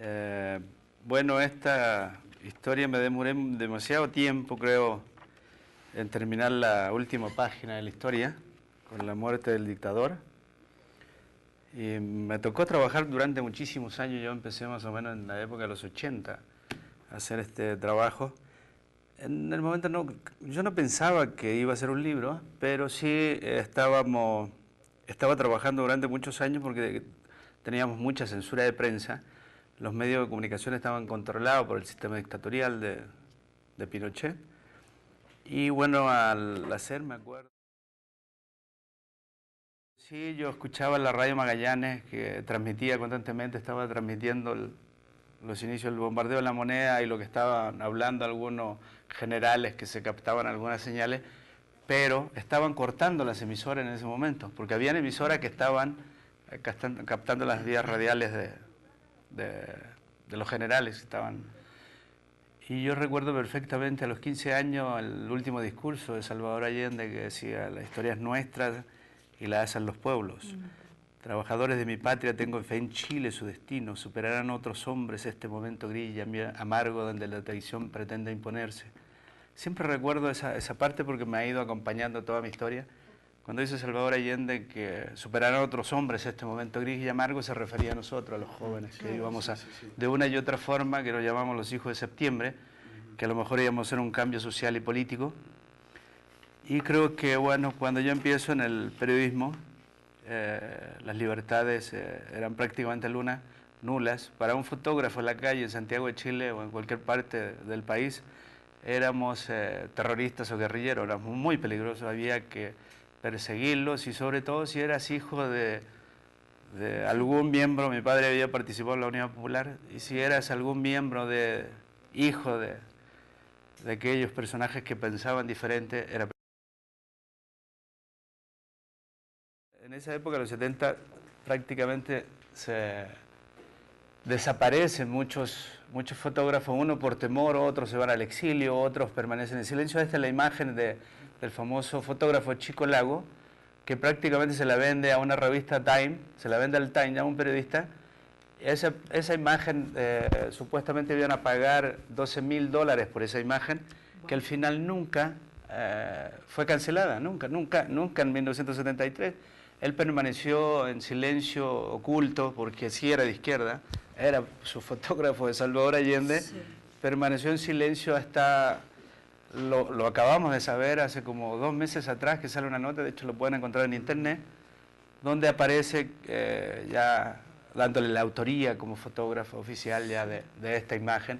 Eh, bueno, esta historia me demoré demasiado tiempo, creo, en terminar la última página de la historia, con la muerte del dictador. Y me tocó trabajar durante muchísimos años. Yo empecé más o menos en la época de los 80 a hacer este trabajo. En el momento yo no pensaba que iba a ser un libro, pero sí estaba trabajando durante muchos años porque teníamos mucha censura de prensa. Los medios de comunicación estaban controlados por el sistema dictatorial de Pinochet. Y bueno, al hacer, me acuerdo. Sí, yo escuchaba la radio Magallanes que transmitía constantemente, estaba transmitiendo los inicios del bombardeo de La Moneda y lo que estaban hablando algunos generales que se captaban algunas señales, pero estaban cortando las emisoras en ese momento, porque habían emisoras que estaban captando las vías radiales de los generales que estaban. Y yo recuerdo perfectamente a los 15 años el último discurso de Salvador Allende que decía: la historia es nuestra y la hacen los pueblos. Trabajadores de mi patria, tengo fe en Chile, su destino. Superarán otros hombres este momento gris y amargo donde la traición pretende imponerse. Siempre recuerdo esa parte porque me ha ido acompañando toda mi historia. Cuando dice Salvador Allende que superarán otros hombres este momento gris y amargo, se refería a nosotros, a los jóvenes, que íbamos de una y otra forma, que lo llamamos los hijos de septiembre, que a lo mejor íbamos a hacer un cambio social y político. Y creo que, bueno, cuando yo empiezo en el periodismo, las libertades eran prácticamente nulas. Para un fotógrafo en la calle en Santiago de Chile o en cualquier parte del país, éramos terroristas o guerrilleros, éramos muy peligrosos, había que perseguirlos, y sobre todo si eras hijo de algún miembro. Mi padre había participado en la Unidad Popular, y si eras algún miembro hijo de aquellos personajes que pensaban diferente, era. En esa época, los 70, prácticamente se desaparecen muchos fotógrafos, uno por temor, otros se van al exilio, otros permanecen en silencio. Esta es la imagen del famoso fotógrafo Chico Lago, que prácticamente se la vende a una revista Time, se la vende al Time, a un periodista. Esa imagen, supuestamente iban a pagar $12.000 por esa imagen, que al final nunca fue cancelada, nunca en 1973. Él permaneció en silencio oculto, porque sí era de izquierda, era su fotógrafo de Salvador Allende, sí. Permaneció en silencio hasta, lo acabamos de saber hace como 2 meses atrás, que sale una nota, de hecho lo pueden encontrar en internet, donde aparece ya dándole la autoría como fotógrafo oficial ya de esta imagen,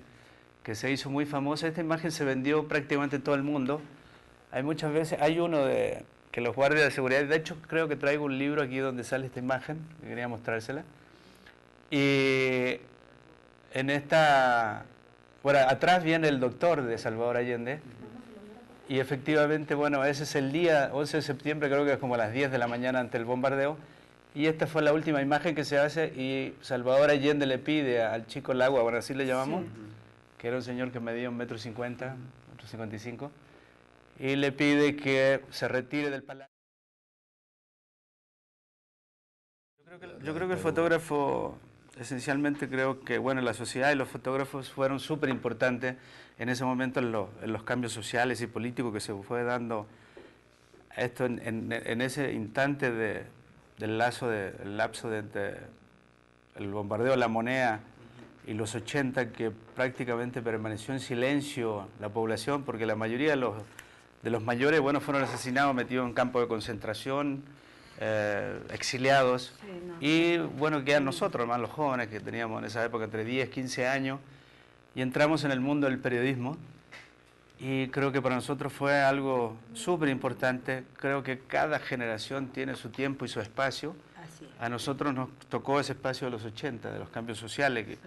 que se hizo muy famosa. Esta imagen se vendió prácticamente en todo el mundo. Hay muchas veces, hay uno que los guardias de seguridad, de hecho creo que traigo un libro aquí donde sale esta imagen, que quería mostrársela. Y en bueno, atrás viene el doctor de Salvador Allende, y efectivamente, bueno, ese es el día 11 de septiembre, creo que es como a las 10 de la mañana ante el bombardeo, y esta fue la última imagen que se hace, y Salvador Allende le pide al Chico Lago, bueno, así le llamamos, sí, que era un señor que medía 1,50 m, 1,55 m, y le pide que se retire del palacio. Yo creo que el fotógrafo, esencialmente creo que, bueno, la sociedad y los fotógrafos fueron súper importantes en ese momento en los cambios sociales y políticos que se fue dando esto en ese instante del lapso de entre el bombardeo de La Moneda y los 80, que prácticamente permaneció en silencio la población, porque la mayoría de los mayores, bueno, fueron asesinados, metidos en campos de concentración, exiliados, sí, no, y bueno, quedan nosotros, más los jóvenes que teníamos en esa época entre 10, 15 años, y entramos en el mundo del periodismo, y creo que para nosotros fue algo súper importante. Creo que cada generación tiene su tiempo y su espacio. A nosotros nos tocó ese espacio de los 80, de los cambios sociales, que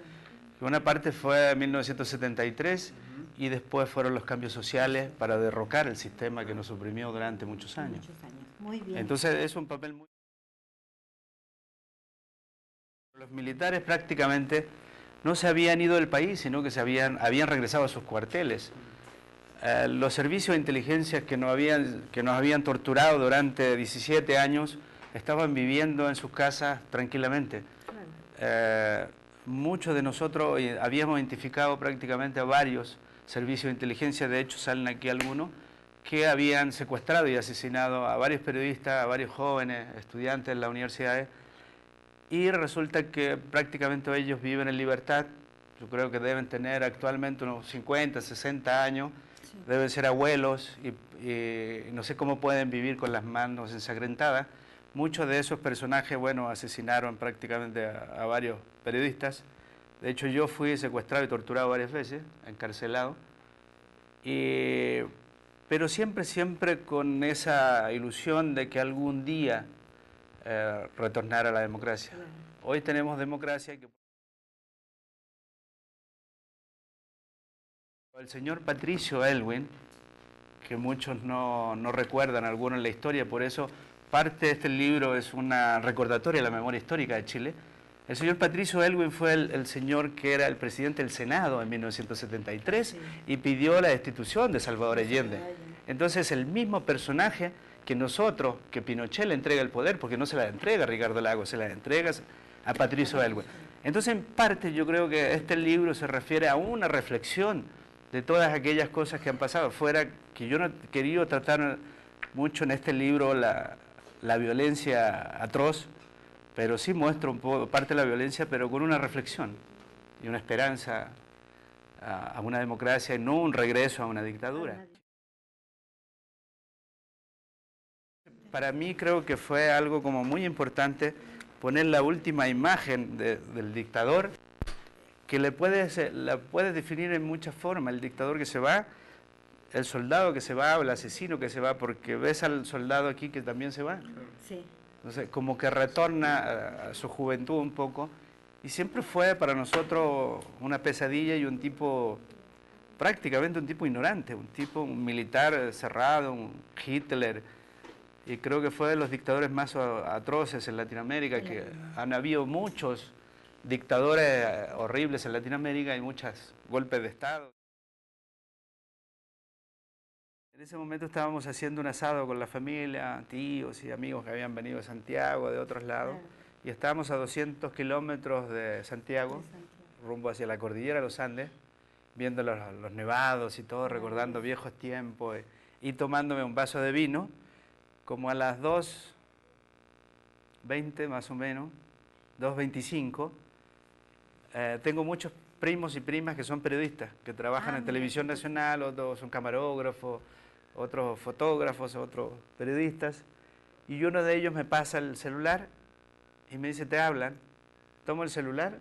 una parte fue en 1973, y después fueron los cambios sociales para derrocar el sistema que nos oprimió durante muchos años. Muy bien. Entonces es un papel muy... Los militares prácticamente no se habían ido del país, sino que habían regresado a sus cuarteles. Los servicios de inteligencia que nos habían torturado durante 17 años estaban viviendo en sus casas tranquilamente. muchos de nosotros habíamos identificado prácticamente a varios servicios de inteligencia, de hecho salen aquí algunos, que habían secuestrado y asesinado a varios periodistas, a varios jóvenes, estudiantes en las universidades, y resulta que prácticamente ellos viven en libertad. Yo creo que deben tener actualmente unos 50, 60 años, sí. Deben ser abuelos y no sé cómo pueden vivir con las manos ensangrentadas. Muchos de esos personajes, bueno, asesinaron prácticamente a varios periodistas. De hecho, yo fui secuestrado y torturado varias veces, encarcelado. Pero siempre con esa ilusión de que algún día retornara a la democracia. Hoy tenemos democracia. El señor Patricio Aylwin, que muchos no recuerdan, algunos en la historia, por eso parte de este libro es una recordatoria de la memoria histórica de Chile. El señor Patricio Aylwin fue el señor que era el presidente del Senado en 1973 sí. Y pidió la destitución de Salvador Allende. Entonces el mismo personaje que nosotros, que Pinochet le entrega el poder, porque no se la entrega a Ricardo Lagos, se la entrega a Patricio Aylwin. Entonces en parte yo creo que este libro se refiere a una reflexión de todas aquellas cosas que han pasado, fuera que yo no he querido tratar mucho en este libro la violencia atroz, pero sí muestro un poco parte de la violencia, pero con una reflexión y una esperanza a una democracia y no un regreso a una dictadura. Para mí creo que fue algo como muy importante poner la última imagen del dictador, que la puedes definir en muchas formas, el dictador que se va, el soldado que se va o el asesino que se va, porque ves al soldado aquí que también se va. Sí. Entonces, como que retorna a su juventud un poco, y siempre fue para nosotros una pesadilla y un tipo, prácticamente un tipo ignorante, un militar cerrado, un Hitler, y creo que fue de los dictadores más atroces en Latinoamérica, que han habido muchos dictadores horribles en Latinoamérica y muchos golpes de Estado. En ese momento estábamos haciendo un asado con la familia, tíos y amigos que habían venido de Santiago, de otros lados, y estábamos a 200 kilómetros de Santiago, rumbo hacia la cordillera de los Andes, viendo los nevados y todo, recordando viejos tiempos, y tomándome un vaso de vino, como a las 2:20 más o menos, 2:25, tengo muchos primos y primas que son periodistas, que trabajan en Televisión Nacional, otros son camarógrafos, otros fotógrafos, otros periodistas, y uno de ellos me pasa el celular y me dice, te hablan, tomo el celular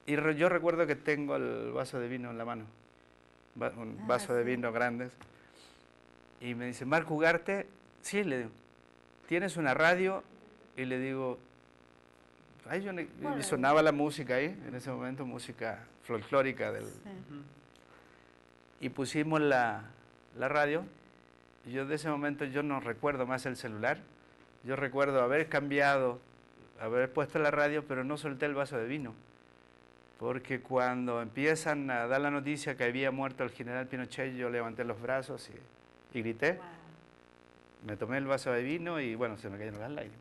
y yo recuerdo que tengo el vaso de vino en la mano, un vaso de vino grande, y me dice, Marco Ugarte, sí, le digo, ¿tienes una radio? Y le digo, ay, y sonaba la música ahí, en ese momento, música folclórica del... Sí. Y pusimos la radio, y yo de ese momento yo no recuerdo más el celular, yo recuerdo haber cambiado, haber puesto la radio, pero no solté el vaso de vino, porque cuando empiezan a dar la noticia que había muerto el general Pinochet, yo levanté los brazos y grité, me tomé el vaso de vino y bueno, se me cayeron las lágrimas.